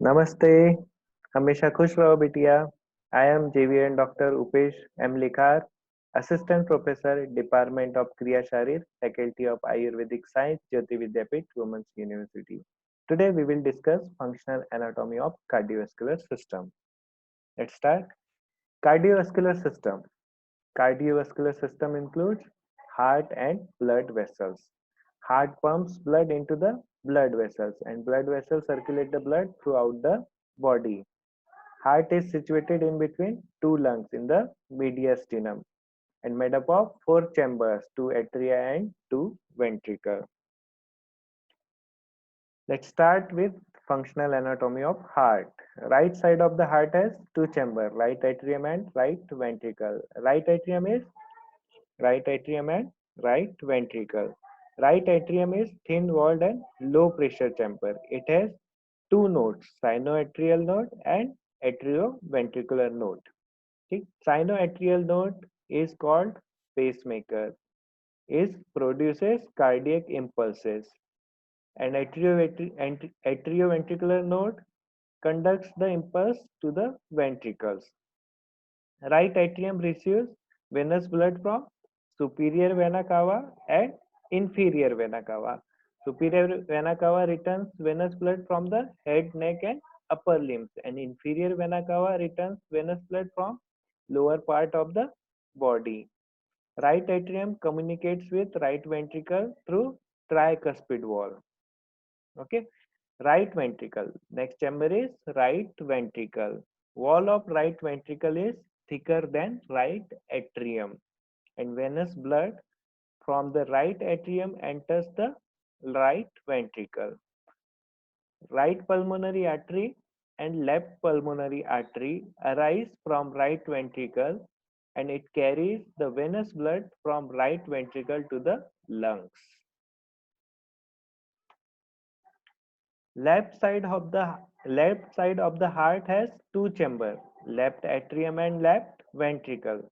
नमस्ते। हमेशा खुश रहो बिटिया। I am JVN doctor Upesh M Likhar, assistant professor, department of Kriya Sharir, faculty of Ayurvedic science, Jyoti Vidyapeeth, women's university. Today we will discuss functional anatomy of cardiovascular system. Let's start. Cardiovascular system. Cardiovascular system includes heart and blood vessels. Heart pumps blood into the blood vessels, and blood vessels circulate the blood throughout the body. Heart is situated in between two lungs in the mediastinum and made up of four chambers, two atria and two ventricle. Let's start with functional anatomy of heart. Right side of the heart has two chambers, right atrium and right ventricle. Right atrium and right ventricle. Right atrium is thin walled and low pressure chamber. It has two nodes, sinoatrial node and atrioventricular node. ठीक? Sinoatrial node is called pacemaker. It produces cardiac impulses, and atrioventricular node conducts the impulse to the ventricles. Right atrium receives venous blood from superior vena cava and inferior vena cava. Superior vena cava returns venous blood from the head, neck, and upper limbs, and inferior vena cava returns venous blood from lower part of the body. Right atrium communicates with right ventricle through tricuspid wall. Okay. Right ventricle. Next chamber is right ventricle. Wall of right ventricle is thicker than right atrium, and venous blood from the right atrium enters the right ventricle. Right pulmonary artery and left pulmonary artery arise from right ventricle, and it carries the venous blood from right ventricle to the lungs. Left side of the heart has two chambers, left atrium and left ventricle.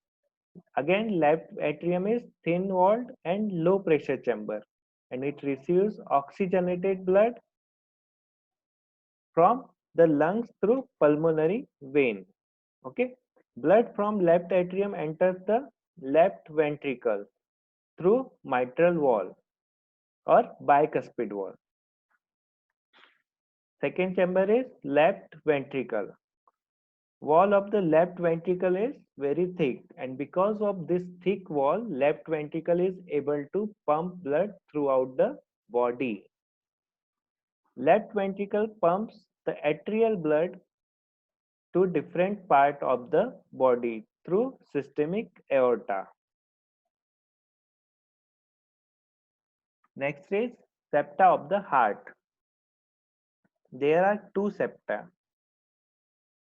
Again, left atrium is thin walled and low pressure chamber, and it receives oxygenated blood from the lungs through pulmonary vein. Okay, blood from left atrium enters the left ventricle through mitral wall or bicuspid wall. Second chamber is left ventricle. Wall of the left ventricle is very thick, and because of this thick wall, left ventricle is able to pump blood throughout the body. Left ventricle pumps the arterial blood to different part of the body through systemic aorta. Next is septa of the heart. There are two septa,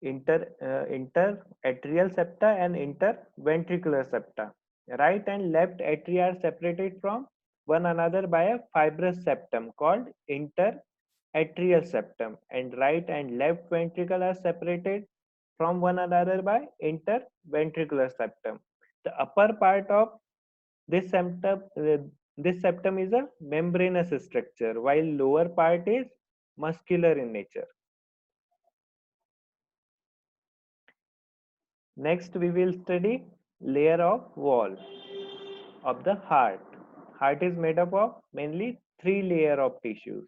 interatrial septa and interventricular septa. Right and left atria are separated from one another by a fibrous septum called interatrial septum, and right and left ventricle are separated from one another by interventricular septum. The upper part of this septum is a membranous structure, while lower part is muscular in nature. Next, we will study layer of wall of the heart. Heart is made up of mainly three layer of tissues.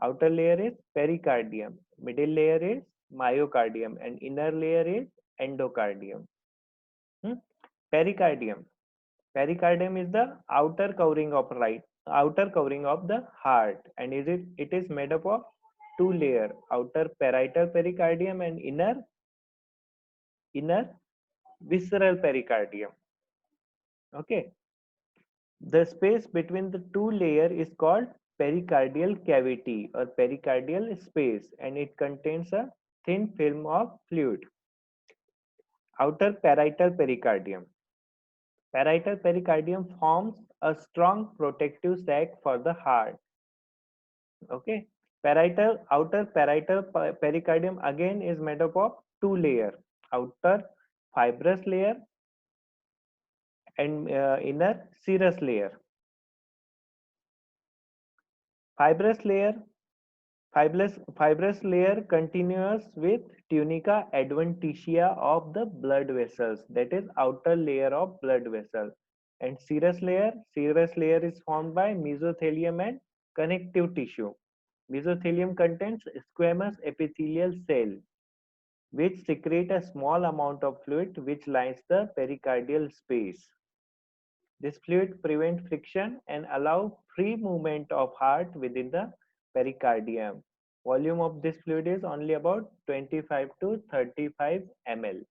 Outer layer is pericardium, middle layer is myocardium, and inner layer is endocardium. Hmm? Pericardium. Pericardium is the outer covering of the heart, and it is made up of two layer, outer parietal pericardium and inner visceral pericardium. Okay. The space between the two layer is called pericardial cavity or pericardial space, and it contains a thin film of fluid. Outer parietal pericardium. Parietal pericardium forms a strong protective sac for the heart. Okay. Outer parietal pericardium again is made up of two layer, outer fibrous layer and inner serous layer. Fibrous layer Fibrous layer continuous with tunica adventitia of the blood vessels, that is outer layer of blood vessel. And serous layer is formed by mesothelium and connective tissue. Mesothelium contains squamous epithelial cell which secrete a small amount of fluid which lines the pericardial space. This fluid prevents friction and allow free movement of heart within the pericardium. Volume of this fluid is only about 25 to 35 ml.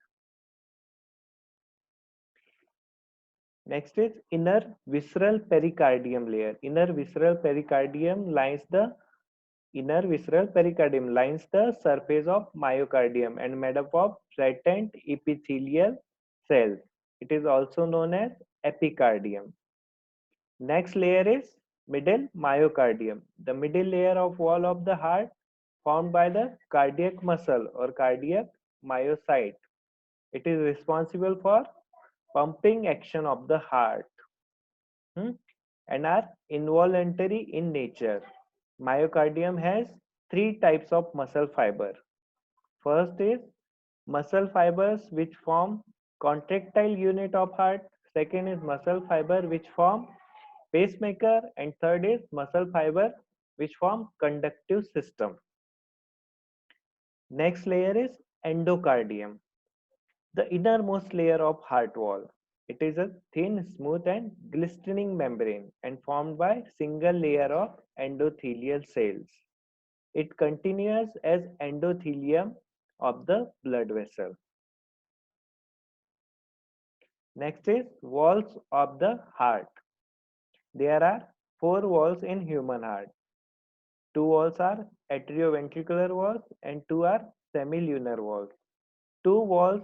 Next is inner visceral pericardium layer. Inner visceral pericardium lines the surface of myocardium and made up of flattened epithelial cells. It is also known as epicardium. Next layer is middle myocardium, the middle layer of wall of the heart formed by the cardiac muscle or cardiac myocyte. It is responsible for pumping action of the heart, hmm, and are involuntary in nature. Myocardium has three types of muscle fiber. First is muscle fibers which form contractile unit of heart. Second is muscle fiber which form pacemaker, and third is muscle fiber which form conductive system. Next layer is endocardium, the innermost layer of heart wall. It is a thin, smooth and glistening membrane and formed by single layer of endothelial cells. It continues as endothelium of the blood vessel. Next is walls of the heart. There are four walls in human heart. Two walls are atrioventricular walls and two are semilunar walls. Two walls,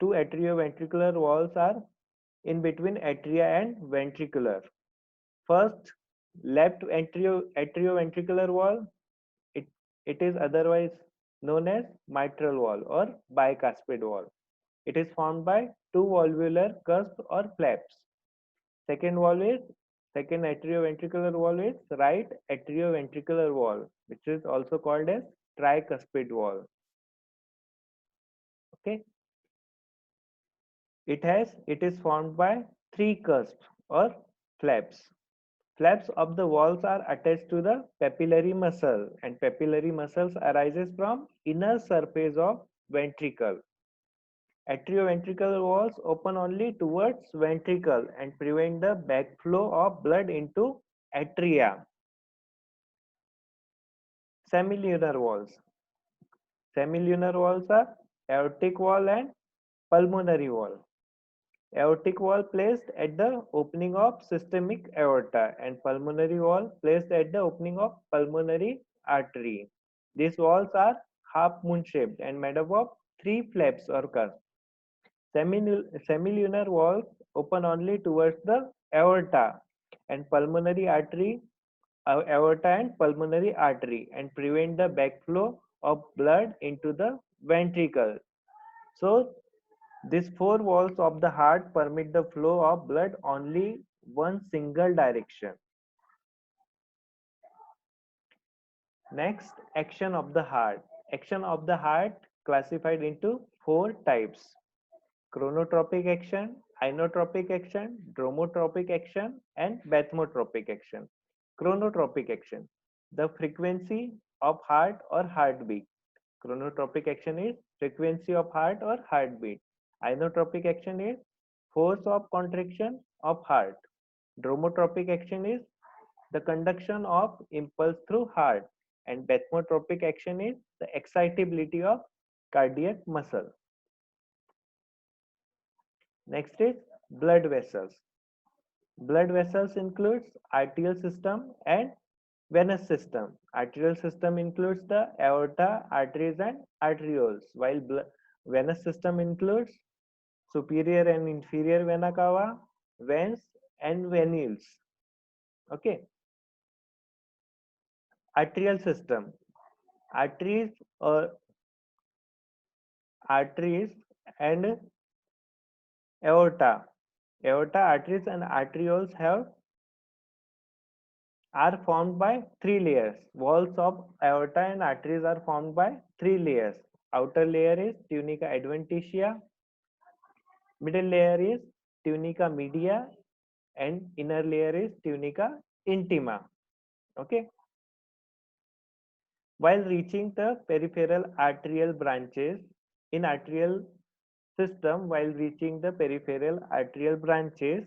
two atrioventricular walls are in between atria and ventricular. First, left atrioventricular wall, it, it is otherwise known as mitral wall or bicuspid wall. It is formed by two valvular cusps or flaps. Second wall is second atrioventricular wall is right atrioventricular wall, which is also called as tricuspid wall. Okay, it is formed by three cusps or flaps. Flaps of the walls are attached to the papillary muscle, and papillary muscles arises from inner surface of ventricle. Atrioventricular walls open only towards ventricle and prevent the backflow of blood into atria. Semilunar walls. Semilunar walls are aortic wall and pulmonary wall. Aortic wall placed at the opening of systemic aorta and pulmonary wall placed at the opening of pulmonary artery. These walls are half moon shaped and made up of three flaps or cusps. Semilunar walls open only towards the aorta and pulmonary artery, aorta and pulmonary artery, and prevent the backflow of blood into the ventricle. So these four walls of the heart permit the flow of blood only one single direction. Next, action of the heart. Action of the heart classified into four types: chronotropic action, inotropic action, dromotropic action, and bathmotropic action. Chronotropic action, the frequency of heart or heartbeat. Chronotropic action is frequency of heart or heartbeat. Inotropic action is force of contraction of heart. Dromotropic action is the conduction of impulse through heart. And bathmotropic action is the excitability of cardiac muscle. Next is blood vessels. Blood vessels includes arterial system and venous system. Arterial system includes the aorta, arteries and arterioles, while venous system includes superior and inferior vena cava, veins and venules. Okay. Arterial system. Arteries or arteries and aorta. Aorta, arteries and arterioles have are formed by three layers. Walls of aorta and arteries are formed by three layers. Outer layer is tunica adventitia, middle layer is tunica media, and inner layer is tunica intima. Okay. While reaching the peripheral arterial branches, in arterial system, while reaching the peripheral arterial branches,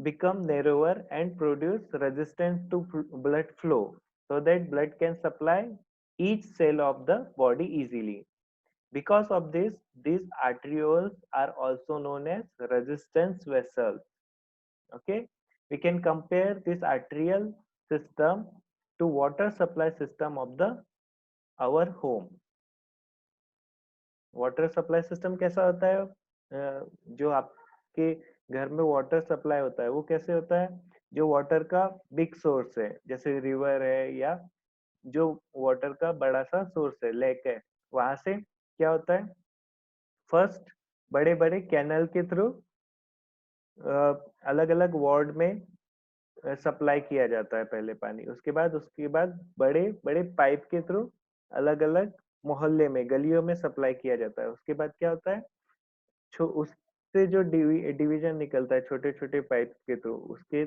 become narrower and produce resistance to blood flow so that blood can supply each cell of the body easily. Because of this, these arterioles are also known as resistance vessels. Okay, we can compare this arterial system to water supply system of the our home. Water supply system कैसा होता है? जो आपके घर में water supply होता है वो कैसे होता है? जो वाटर का बिग सोर्स है, जैसे रिवर है या जो वाटर का बड़ा सा सोर्स है, लेक है, वहां से क्या होता है? फर्स्ट बड़े बड़े कैनल के थ्रू अलग अलग वार्ड में सप्लाई किया जाता है पहले पानी, उसके बाद बड़े बड़े पाइप के थ्रू अलग अलग मोहल्ले में गलियों में सप्लाई किया जाता है। उसके बाद क्या होता है? उससे जो डिवीजन निकलता है छोटे छोटे पाइप के थ्रू, उसके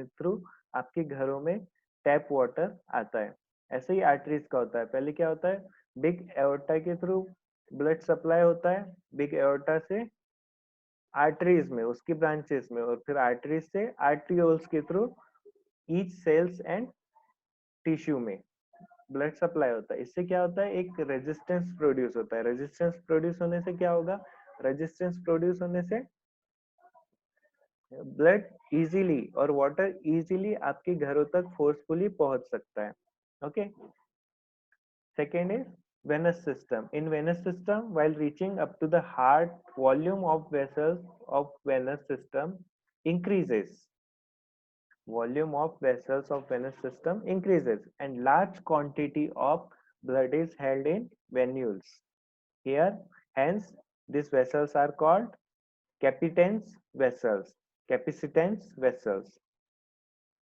थ्रू आपके घरों में टैप वाटर आता है। ऐसे ही आर्टरीज का होता है। पहले क्या होता है? बिग एओर्टा के थ्रू ब्लड सप्लाई होता है, बिग एओर्टा से आर्टरीज में, उसकी ब्रांचेस में, और फिर आर्टरीज से आर्टियोल्स के through each cells and tissue में ब्लड सप्लाई होता है। इससे क्या होता है? एक रेजिस्टेंस प्रोड्यूस होता है। रेजिस्टेंस प्रोड्यूस होने से क्या होगा? रेजिस्टेंस प्रोड्यूस होने से ब्लड इजीली और वाटर इजीली आपके घरों तक फोर्सफुली पहुंच सकता है। Okay. Second is venous system. In venous system, while reaching up to the heart, volume of vessels of venous system increases. Volume of vessels of venous system increases and large quantity of blood is held in venules. Here, hence, these vessels are called capitans vessels. Capacitance vessels.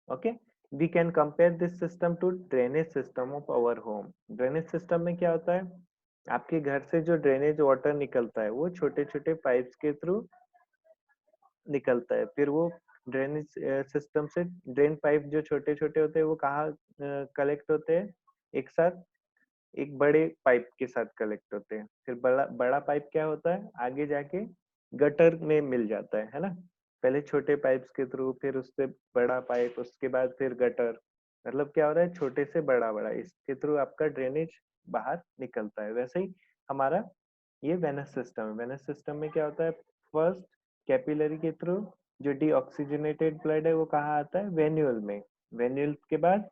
Okay. We can compare this system to drainage system of our home. Drainage system में क्या होता है? आपके घर से जो drainage water निकलता है वो छोटे छोटे पाइप्स के थ्रू निकलता है। फिर वो ड्रेनेज सिस्टम से ड्रेन पाइप जो छोटे छोटे होते हैं वो कहाँ कलेक्ट होते हैं? एक साथ एक बड़े पाइप के साथ कलेक्ट होते हैं। फिर बड़ा बड़ा पाइप क्या होता है? आगे जाके गटर में मिल जाता है ना? पहले छोटे पाइप्स के थ्रू, फिर उससे बड़ा पाइप, उसके बाद फिर गटर। मतलब क्या हो रहा है? छोटे से बड़ा बड़ा, इसके थ्रू आपका ड्रेनेज बाहर निकलता है। वैसे ही हमारा ये वेनस सिस्टम है। वेनस सिस्टम में क्या होता है? फर्स्ट कैपिलरी के थ्रू जो डीऑक्सीजनेटेड ब्लड है वो कहाँ आता है? वेन्यूल में। वेन्यूल के बाद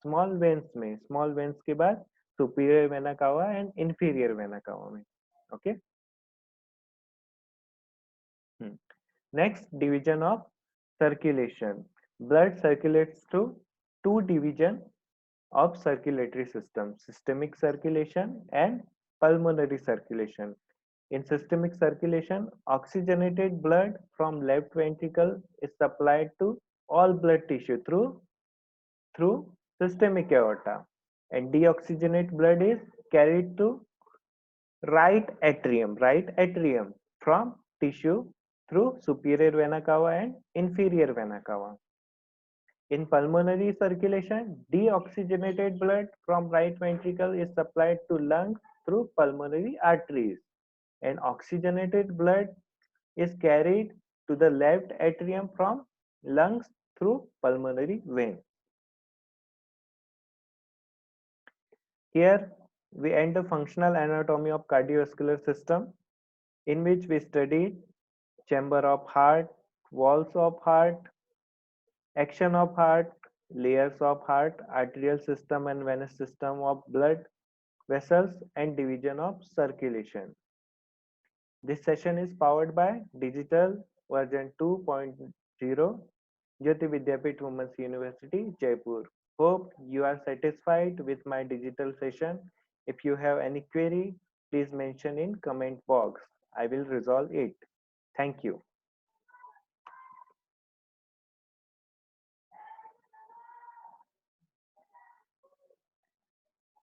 स्मॉल वेन्स में, स्मॉल वेन्स के बाद superior vena cava and inferior vena cava में। Okay. Next, division of circulation. Blood circulates through two division of circulatory system: systemic circulation and pulmonary circulation. In systemic circulation, oxygenated blood from left ventricle is supplied to all blood tissue through systemic aorta, and deoxygenated blood is carried to right atrium from tissue through superior vena cava and inferior vena cava. In pulmonary circulation, deoxygenated blood from right ventricle is supplied to lungs through pulmonary arteries, and oxygenated blood is carried to the left atrium from lungs through pulmonary vein. Here we end the functional anatomy of cardiovascular system, in which we studied chamber of heart, walls of heart, action of heart, layers of heart, arterial system and venous system of blood vessels, and division of circulation. This session is powered by digital version 2.0, Jyoti Vidyapeeth Women's University, Jaipur. Hope you are satisfied with my digital session. If you have any query, please mention in comment box. I will resolve it. Thank you.